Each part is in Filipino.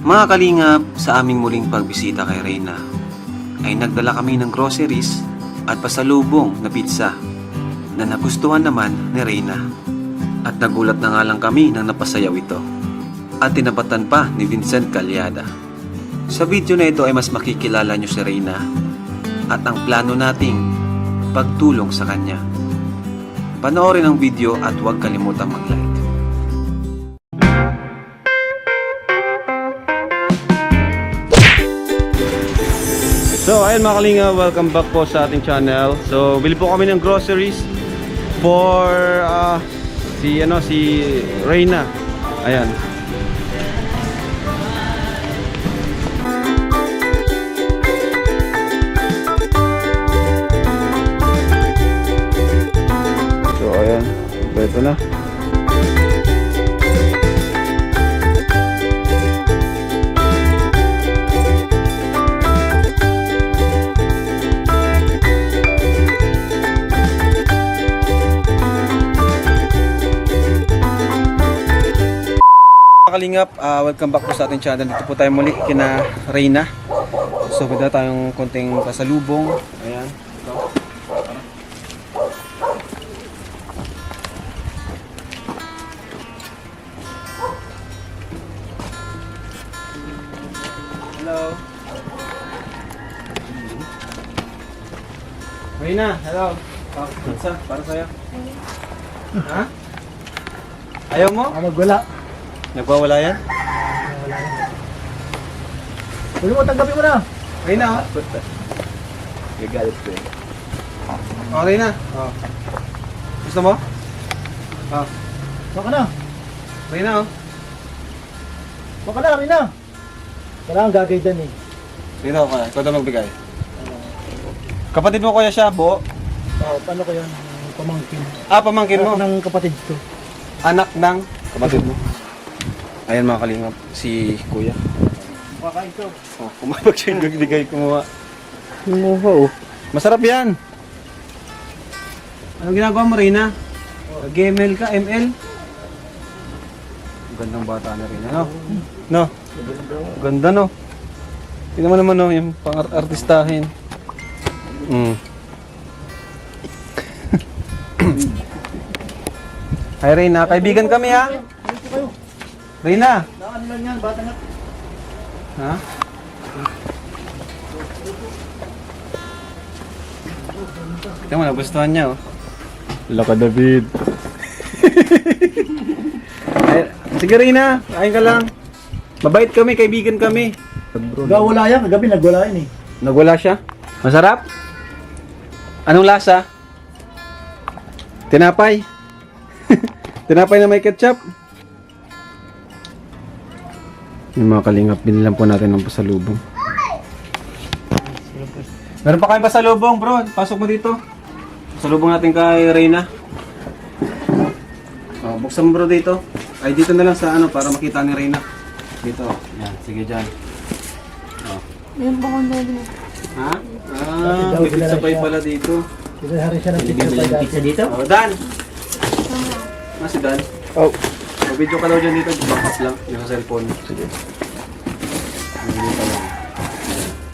Mga kalingap, sa aming muling pagbisita kay Reyna, ay nagdala kami ng groceries at pasalubong na pizza na nagustuhan naman ni Reyna. At nagulat na nga lang kami nang napasayaw ito. At tinapatan pa ni Vincent Calyada. Sa video na ito ay mas makikilala nyo si Reyna at ang plano nating pagtulong sa kanya. Panoorin ang video at huwag kalimutang mag-like. So ayun mga kalinga, welcome back po sa ating channel. So bili po kami ng groceries for si Reyna. Ayan. So ayan, ito na. Kalingap, welcome back po sa ating channel. Dito po tayo muli kina Reyna. So pwede tayong konting pasalubong. Ayan. Ito. Hello. Reyna, hello. Pizza para sa'yo. Ha? Ayaw mo? Magwala. Nagwawala yan? Wala yan. Huwag mo, tanggapin mo na. Reyna, oh. Gagalit ko eh. Oh, Reyna. Oh. Gusto mo? Oh. Baka na. Reyna, oh. Baka na, Rina. Kailangan gagaydan eh. Reyna, ako ka. Ikaw na magbigay. Kapatid mo kuya siya, Bo? Paano ko yan? Pamangkin. Pamangkin mo? Anak ng kapatid ko. Anak ng kapatid mo. Ayan mga kalingap, si kuya. Baka ito. Oh, kumabag siya yung bigay kumuha. Kumuha, oh. Masarap yan. Anong ginagawa mo, Reyna? Nag-ML ka, ML? Gandang bata na rin, ano? No? Ganda, no? Tingnan mo naman, no? Yung pang-artistahin. Hi, Reyna. Kaibigan kami, ha? Dito kayo. Reyna. Daan lang yan, bata nga. Ha? Tingnan mo, nagustuhan niya, oh. Laka David. Ay, sige Reyna, ayun ka lang. Mabait kami, kaibigan kami. Gawala yan, kagabi nagwala yan eh. Nagwala siya? Masarap? Anong lasa? Tinapay. Tinapay na may ketchup. Yung mga kalingap, binilan po natin ng pasalubong. Meron pa kayong pasalubong, bro. Pasok mo dito. Pasalubong natin kay Reyna. Oh, buksan mo bro dito. Ay, dito na lang sa ano para makita ni Reyna. Dito. Yan, sige dyan. Oh. Yan ba kung dali? Ha? May pizza pie pala dito. Sinahari siya ng pizza dito. Oh, Dan! Si Dan? Oh. Mag-video ka daw dyan dito. Backup lang. Yung sa cellphone. Sige.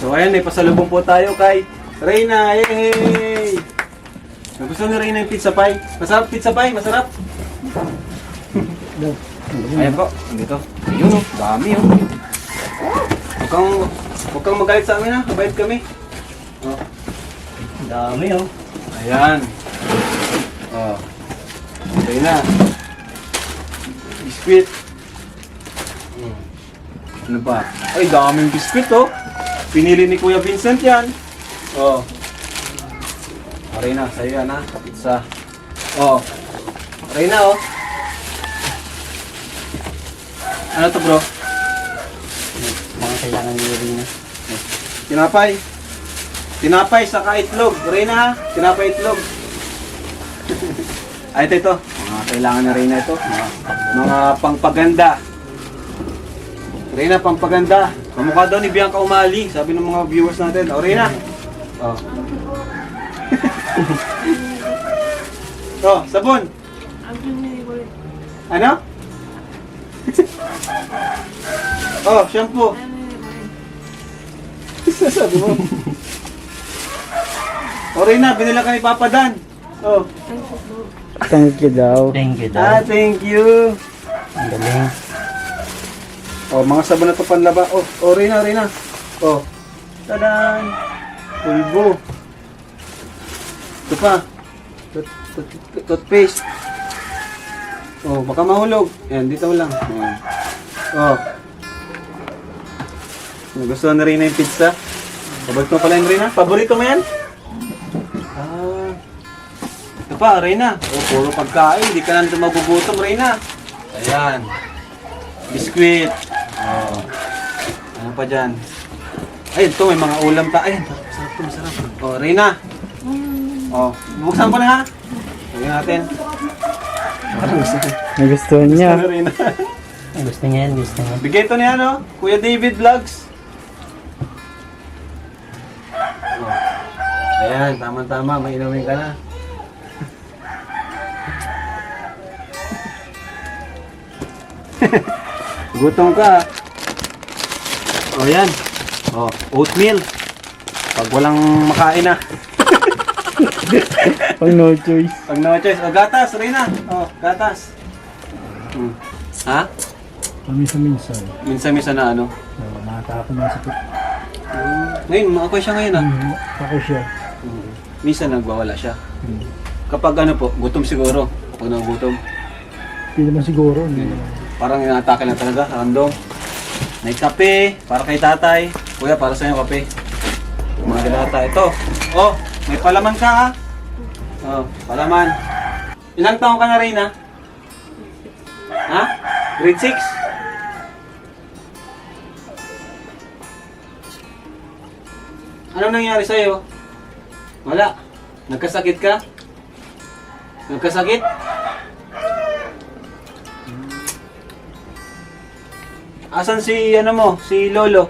So, ayan. May pasalubong po tayo kay Reyna. Yay! Gusto ni Reyna yung pizza pie. Masarap pizza pie? Masarap? Ayan po. Dito. Ayun o. Dami o. Huwag kang magalit sa amin ha. Mabait kami. Oh. Dami oh. Ayan. Oh. Reyna. Biskuit. Ano ba? Ay, daming biskuit oh. Pinili ni Kuya Vincent yan. Oh. Reyna, sa'yo yan ha. Pizza. Oh. Reyna oh. Ano to bro? Mga kailangan ni Rina. Tinapay. Tinapay saka itlog. Reyna ha. Tinapay itlog. Ay, ito. Mga kailangan na Reyna ito. Mga pangpaganda. Reyna, pangpaganda. Kamukha daw ni Bianca Umali. Sabi ng mga viewers natin. O, Reyna. Oh. Oh, sabon. Ano? Oh, shampoo. Sabi mo. O Reyna, binila ka ni Papa Dan. Oh. Thank you daw. Thank you, Ah, Dad. thank you. Ang galing. Oh, mga sabon na to panlaba. Oh, Reyna. Oh. Tadan. Pulbo. Ito pa. Toothpaste. Oh, baka mahulog. Yan, dito lang. Yan. Oh. Gusto na rin yung pizza. Paborito mo pala yung Reyna? Paborito mo yan? Ah. Ito pa, Reyna. Oh, puro pagkain. Hindi ka na magugutom, Reyna. Ayan. Biskuit. Oh. Ano pa dyan? Ayun, ito may mga ulam ta. Ayun, masarap to, masarap. Oh, Reyna. Oh, buksan ko na ha. Lagyan natin. Parang gusto ko. Nagustuhan niya. Gusto na, Reyna. Gusto niya yan, gusto niya. Bigay ito niya, no? Kuya David Vlogs. Oh. Ayan, tama-tama. May inumin ka na. Gutom ka. O, yan. O, oatmeal. Pag walang makain na. Pag no choice. Pag no choice. O, gatas, Reyna. O, gatas. Hmm. Ha? Paminsan-minsan. Minsan-minsan na ano? Nakaka ng sakit. Ngayon, ako siya ngayon ah. Ako siya. Minsan nagwawala siya. Kapag ano po, gutom siguro. Pag nagugutom. Hindi naman siguro. Parang inaatake lang talaga, random. May kape, para kay tatay. Kuya, para sa inyo kape. Mga dilata. Ito. Oh, may palaman ka ha. Oh, palaman. Ilang taong ka na rin ha? Ha? Grade 6? Anong nangyari sa'yo? Wala. Nagkasakit ka? Nagkasakit? Asan si ano mo? Si Lolo?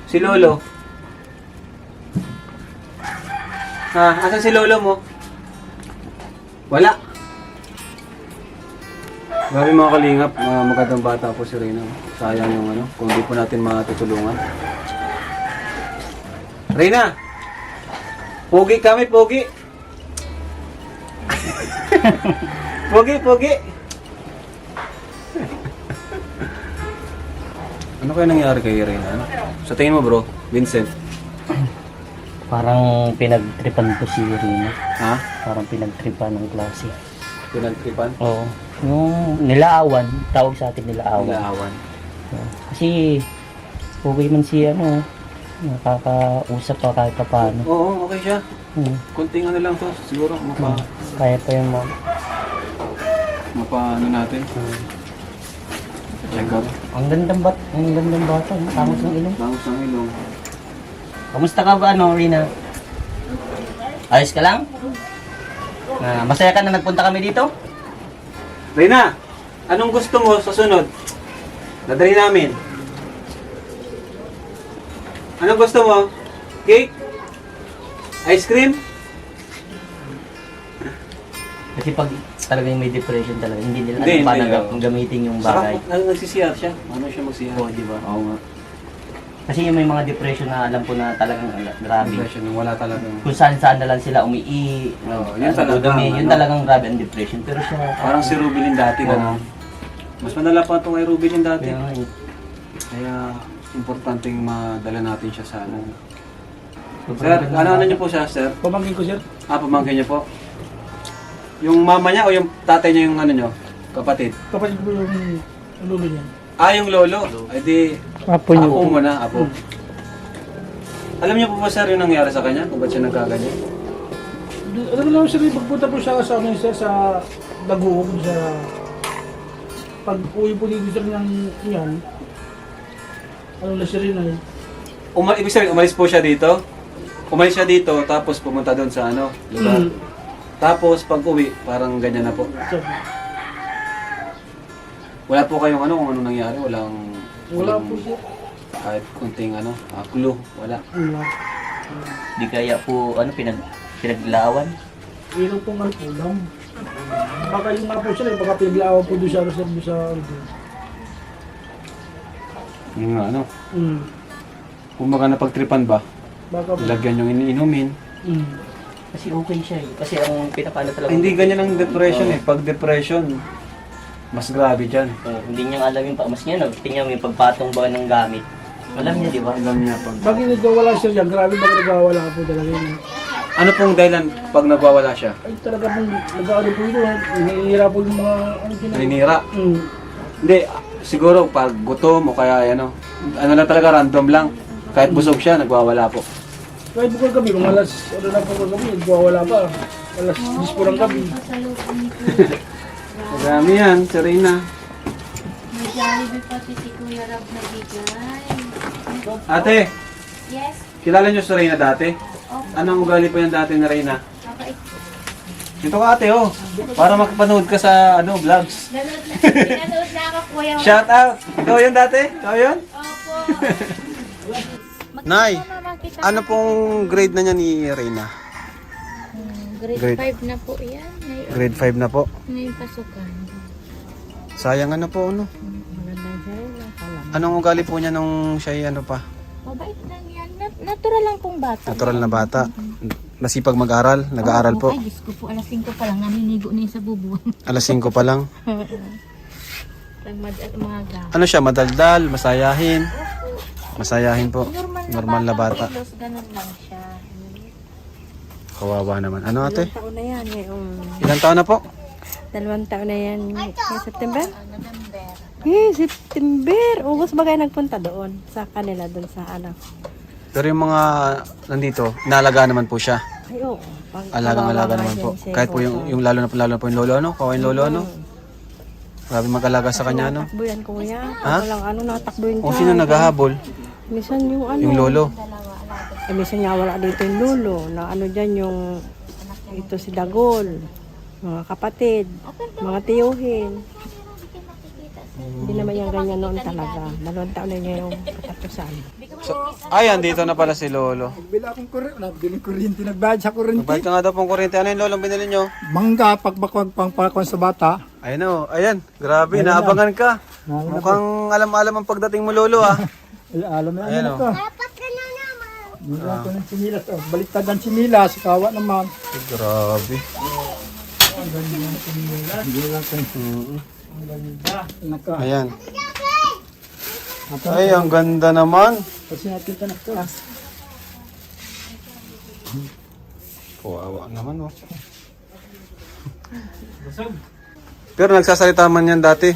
Si Lolo? Ha? Asan si Lolo mo? Wala. Grabe mga kalingap, magandang bata po si Reyna. Sayang yung ano, kung di po natin matutulungan. Reyna! Pogi kami, pogi! Pogi! Ano kaya nangyari kay Reyna? Ano? Sa tingin mo bro, Vincent? Parang pinagtripan ko si Rina. Ha? Parang pinagtripan ng klase. Pinagtripan? Oo. Yung nilaawan, tawag sa atin nilaawan. Nilaawan. Oo. Kasi, okay man si ano, nakakausap pa kahit pa paano. Oo, okay siya. Hmm. Ano lang to, siguro Kaya pa yung mga... ano natin. Check up. Ang gandang bata, no? Tangos ng ilong. Bangus ng ilong. Kamusta ka ba, ano, Rina? Ayos ka lang? Masaya ka na nagpunta kami dito? Reyna, anong gusto mo sa sunod? Dadali namin. Anong gusto mo? Cake? Ice cream? Kasi pag talagang may depression talaga, hindi nila Hindi, alam paano oo. gamitin yung bagay. Saka nagsisiyar siya. Ano siya magsiyar? Oo, di ba? Oo nga. Kasi yung may mga depression na alam ko na talagang grabe. Depression, wala talagang... Kung saan-saan na lang sila umiihi. Oo, yun talagang, Yun ano? talagang grabe ang depression. Pero siya... Parang si Rubilin dati, Oo. gano'n. Mas malala pa itong kay Rubilin dati. Kaya nga eh. Kaya, importanteng madala natin siya sa ano. Sobrang Sir, ganda ano ng niyo po siya, sir? Pamangkin ko, sir. Pamangkin niyo po? Yung mama niya o yung tatay niya yung ano niyo? Kapatid? Kapatid ko yung lolo niya. Yung lolo. Ay di, Apo niyo. apo mo na, apo. Alam niyo po ba sir yung nangyari sa kanya? Kung ba't siya nagkaganyan? Alam mo naman, sir, pagpunta po siya sa amin, sir, sa Daguog, sa... Pag uwi po dito, sir, ng yan, ano na siya rin ay... Ibig sabihin, umalis po siya dito? Umalis siya dito, tapos pumunta doon sa ano, lugar. Tapos pag uwi, parang ganyan na po. Sir, Wala po kayong ano kung anong nangyari? wala po siya. Kahit kunting ano, clue, wala. Wala. Di kaya po, pinaglawan. Ilo pong alpulam. Baka yung nga po siya, baka pinaglaawan po doon siya, sir, doon sa... Yung nga, ano, Mm. kung baka napagtripan ba, Baka po. lagyan yung iniinumin. Mm. Kasi okay siya eh. Kasi ang pinapano talaga. Ay, hindi ganyan ang depression eh. Pag depression, mas grabe dyan. Hindi niya alam yung pamas niya. No? Tingnan mo yung pagpatong ba ng gamit. Alam niya, di ba? Alam niya pag... Bakit nagwawala siya dyan? Grabe bakit nagwawala po talaga yun. Ano pong dahilan pag nagwawala siya? Ay talaga pong nag-ano po yun. Hinihira po yung mga ano ginagawa. Naninira? Mm. Hindi, siguro pag gutom o kaya ano lang talaga, random lang. Kahit busog siya, nagwawala po. Kahit bukal gabi, mga alas, ano na po gabi, nagwawala pa. Alas 10 po ng gabi. Marami yan, si Reyna. May Jollibee pati si Kuya Rob na bigay. Ate, Yes, kilala niyo si Reyna dati? opo. Anong ugali po yan dati na Reyna? Kapait. Dito ka ate oh, para makapanood ka sa ano vlogs. Pinanood na ako, Kuya Rob. Shout out! Ikaw yun dati? Ikaw yun? Opo. Nay, Mama, kita ano pong grade na niya ni Reyna? Grade Grade. 5 na po yan. Grade 5 na po. Ngayon pasukan. Sayang ano po ano. Maganda siya rin lang pala. Anong ugali po niya nung siya ano pa? Mabait lang yan. Natural lang pong bata. Natural na bata. Masipag mag-aral, nag-aaral po. Ay, Diyos ko po. Alas 5 pa lang. Naninigo na yun sa bubuan. Alas 5 pa lang. Umaga. Ano siya, madaldal, masayahin. Masayahin po. Normal na bata. Kilos, ganun lang siya. Kawawa naman. Ano ate? Taon na yan, Ilang taon na po? 2 taon na yan, September? November. September! August ba kayo nagpunta doon? Sa kanila, doon sa ano? Pero yung mga nandito, naalaga naman po siya. Ay, oo. Alagang-alaga naman po. Kahit po yung lalo na po yung lolo, ano? Kawain lolo, ano? Grabe mag-alaga sa kanya, ano? Natakbo yan, kuya. Ha? Walang ano, natakbo yun O sino naghahabol? Minsan yung ano. Yung lolo. Minsan nga wala dito yung lolo. Na ano dyan yung, ito si Dagol. Mga kapatid. Mga tiyuhin. Hindi naman yung ganyan noon talaga. 2 taon na niya yung katapusan. So, ayan, dito na pala si lolo. Bila akong kuryente, nagbayad sa kuryente. Nagbayad ka nga daw pong kuryente. Ano yung lolong binili nyo? Mangga, pagbakwag pang pakon sa bata. Ayun o, ayan. Grabe, naabangan ka. Mukhang alam-alam ang pagdating mo lolo ah. Alam na Ayan ano o. to. Bila ko ng sinilas. Baliktad ang sinilas, kawa naman. Grabe. Bila ko ng naka. Ayan. Ay, ang ganda naman. Kasi natin ka naka. Kawawa naman oh. Pero nagsasalita man yan dati.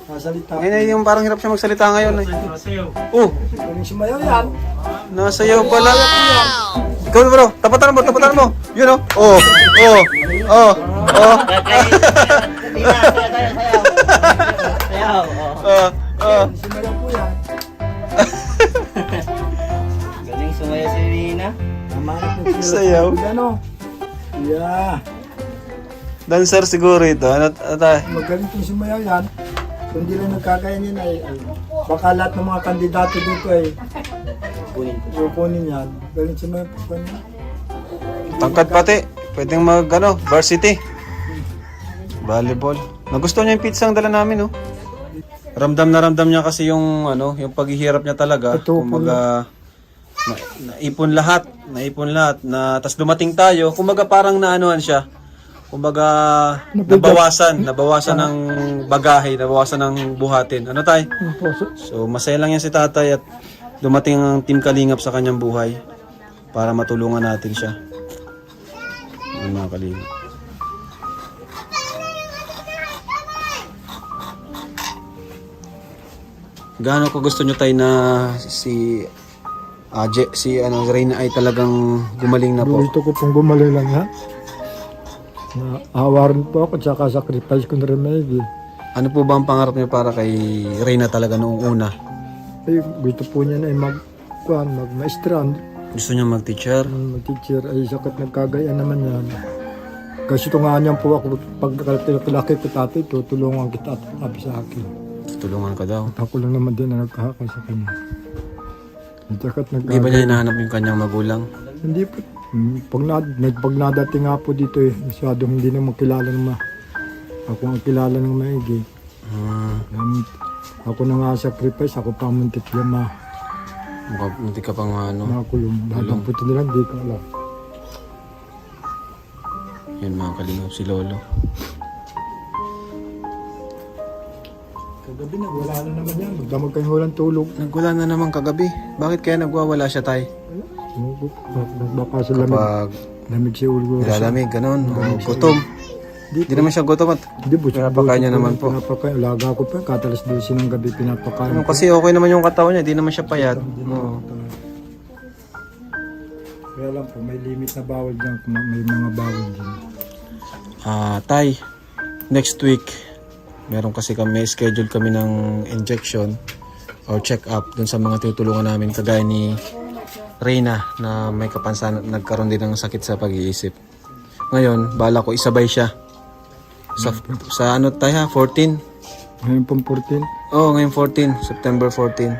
Masalita. Ngayon yung parang hirap siya magsalita ngayon. Oh, Kung sumayaw yan. nasayaw pala. Ikaw bro, tapatan mo. Yun oh. Oh, oh, oh, oh. Sayaw. Sumayaw po yan. Galing sumaya si Rina. Amanap ng sinilas. Sayaw. Ano? Yeah. Dancer siguro ito. Ano tayo? Magaling yung sumayaw yan. Kung hindi lang nagkakaya niyan ay baka lahat ng mga kandidato dito ay kukunin yan. Galing sumayaw po niya. Tangkad pati. Pwedeng mag varsity. Volleyball. Nagustuhan niya yung pizza ang dala namin oh. Ramdam na ramdam niya kasi yung yung paghihirap niya talaga. Totoo po Kumbaga naipon lahat na tas dumating tayo. Kumbaga parang naanuhan siya. Kumbaga nabawasan ng bagahe, nabawasan ng buhatin. Ano tay? So masaya lang yan si tatay at dumating ang Team Kalingap sa kanyang buhay para matulungan natin siya. Ang mga Kalingap. Gaano ko gusto nyo tayo na si Reyna ay talagang gumaling na po. Gusto ko pong gumaling lang ha. Naawa rin po ako at saka sacrifice ko na rin maigi. Ano po ba ang pangarap niyo para kay Reyna talaga noong una? Ay, gusto po niya na ay mag-maestra, Gusto niya mag-teacher? mag-teacher. Ay, sakat nagkagaya naman yan. Kasi tungaan niyan po ako, pag kalaki ko tatay, tutulungan kita at sabi sa akin. Tulungan ka daw. At ako lang naman din na nagkahakon sa kanya. At sakat Hindi ba niya hinahanap yung kanyang magulang? Hindi po. Pag nadating nga po dito eh, masyadong hindi na makilala ng ako ang kilala ng maigi. Ako na nga sacrifice, ako pa muntik yan Hindi ka pang ano. makulong. Lahat ng puto nila, hindi ko alam. Yan mga kalingap si Lolo. Kagabi nagwala na naman yan. Magdamag kayo walang tulog. Nagwala na naman kagabi. Bakit kaya nagwawala siya, Tay? Baka sa lamig. Kapag Lamig si Ulgo. nilalamig, ganun. O gutom. Hindi naman siya gutom at Hindi, pinapakain niya naman po. Pinapakain. Alaga ko pa. Katalas 12 ng gabi pinapakain. Ano, kasi okay naman yung katawan niya, di naman siya payat. Oo. Kaya lang po, may limit na bawal dyan. May mga bawal dyan. Tay, next week, meron kasi kami, schedule kami ng injection or check-up dun sa mga tinutulungan namin kagaya ni Reyna na may kapansanan, nagkaroon din ng sakit sa pag-iisip. Ngayon, bala ko isabay siya. Sa ano tayo ha? 14? Ngayon pong 14. Oo, ngayon 14. September 14.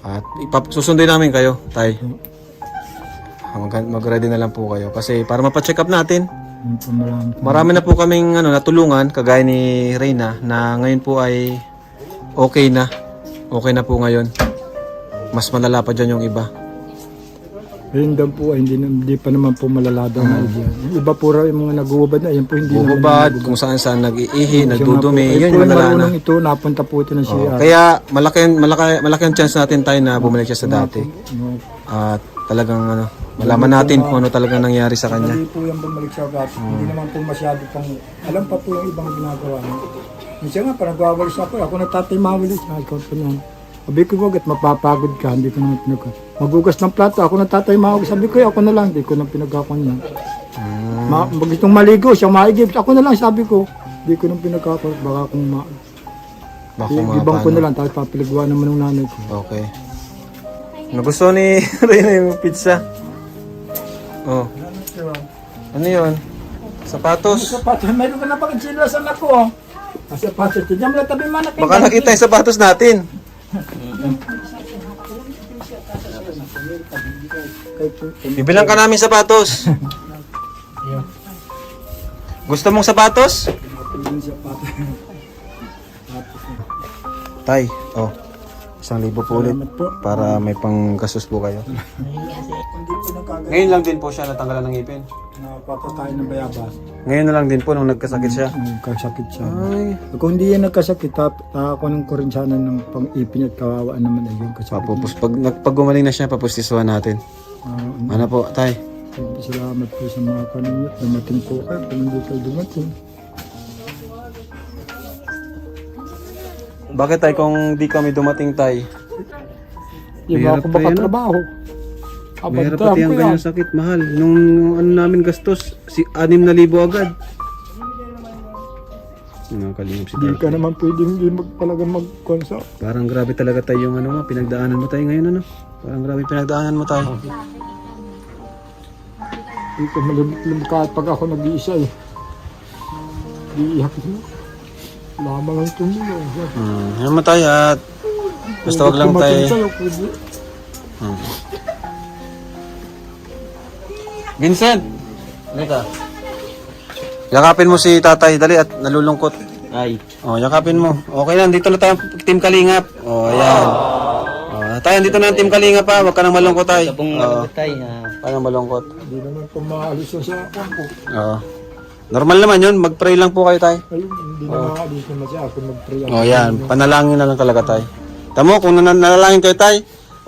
At susunduin namin kayo, Tay. Mag-ready na lang po kayo. Kasi para mapacheck up natin, Ngayon po marami na po kaming natulungan, kagaya ni Reyna, na ngayon po ay okay na. Okay na po ngayon. Mas malala pa dyan yung iba. Ayun daw po, ay hindi pa naman po malala daw na idea. Yung iba po raw yung mga nag-uubad na, ayun po hindi Bububad, kung saan saan nag-iihi, nagdudumi, yun yung yung malala na. marunong ito, napunta po ito ng CR. Kaya malaki ang chance natin tayo na bumalik siya sa dati. At talagang malaman natin kung ano talagang nangyari sa kanya. Hindi po yung bumalik sa dati. Hindi naman po masyado pang, alam pa po yung ibang ginagawa niya. Minsan nga, parang nagwawalis ako natatay mawalis. Ikaw po niyan. Sabi ko, wag at mapapagod ka, hindi ko naman pinagka. Magugas ng plato, ako natatay mawalis. Sabi ko, ako na lang, hindi ko na pinagkakon niya. Pag itong maligo, siyang maigib, ako na lang, sabi ko. Hindi ko na pinagkakon, baka kung ibang ko na lang, tapos papiligwa naman ng nanay ko. Okay. Nagusto ni Reyna yung pizza. Oh. Ano yun? Sapatos. Sapatos, meron ka na pang chilasan ako. Sapatos, diyan mo lang tabi manak. Baka nakita yung sapatos natin. Bibilang ka namin sapatos. Gusto mong sapatos? Tay, 1,000 po ulit para may panggastos po kayo. Ngayon lang din po siya natanggalan ng ngipin. Napapakain ng bayabas. Ngayon na lang din po nung nagkasakit siya. Nagkasakit siya. Ay, Kung hindi yan nagkasakit, ako ng kurinsanan ng pang-ipin at kawawaan naman ay yung kasakit. papupus. Pag gumaling na siya, papustisuhan natin. Ano po, Tay? Salamat po sa mga kanunod. Dumating po kayo kung hindi kayo dumating. Bakit Tay kung di kami dumating, Tay? Yung Mahirap ako pa baka yan, trabaho. Mahirap Abantram pati ang ko yan. ganyang sakit, mahal. Nung ano namin gastos, 6,000 agad. Nakakalingap si Hindi Tay. ka naman pwedeng hindi talaga mag-consa. Parang grabe talaga tayo yung ano mo, pinagdaanan mo tayo ngayon ano. Parang grabe pinagdaanan mo tayo. Hindi ko malimit kahit pag ako nag-iisa eh. Iiyak mo. Lamang ang tumulong. Ano mo tayo at basta wag lang tayo. Vincent! Halika. Yakapin mo si tatay, dali at nalulungkot. Ay, Yakapin mo. Okay na, dito na tayo, Team Kalingap. Ayan. Tayo, dito na ang Team Kalingap ha, wag ka nang malungkot tayo. sabong tay. Wag ka nang malungkot. Hindi naman po maalis na siya ako po. Normal naman yun, mag-pray lang po kayo tayo. Ayun, hindi na maalis naman siya ako mag-pray. Yan, panalangin na lang talaga tayo. Tamo, kung nanalangin kayo tayo,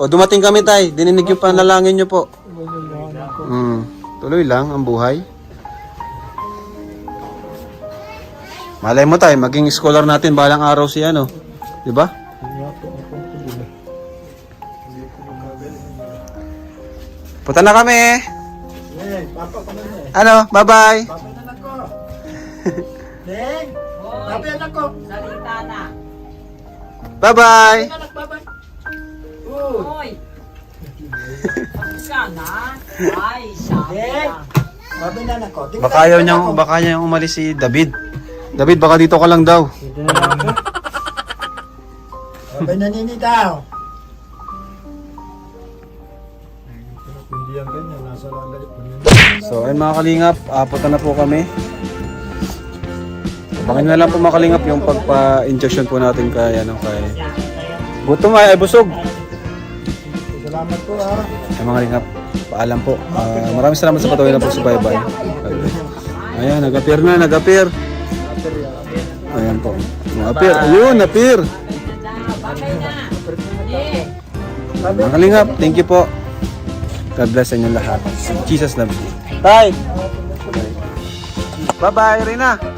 dumating kami tayo, dininig yung panalangin nyo po. Tuloy lang ang buhay. Malay mo tayo, maging scholar natin balang araw si ano. Di ba? Punta na kami. Ano, bye-bye. Bye-bye. Baka ayaw niyang umalis si David. David, baka dito ka lang daw. Abay nanini daw. Hindi yan ganyan, nasa lalay. So, ayun mga kalingap, punta na po kami. Baka na lang po makalingap yung pagpa-injection po natin kay gutom ay busog. Salamat po ha. Ay mga lingap, paalam po. Maraming salamat sa patuloy na pagsubaybay. Ayan, nag-appear na, nag-appear. Ayan po. Nag-appear. Ayun, appear. Mga kalingap, thank you po. God bless sa inyo lahat. Jesus loves you. Tay! Bye-bye, Rina!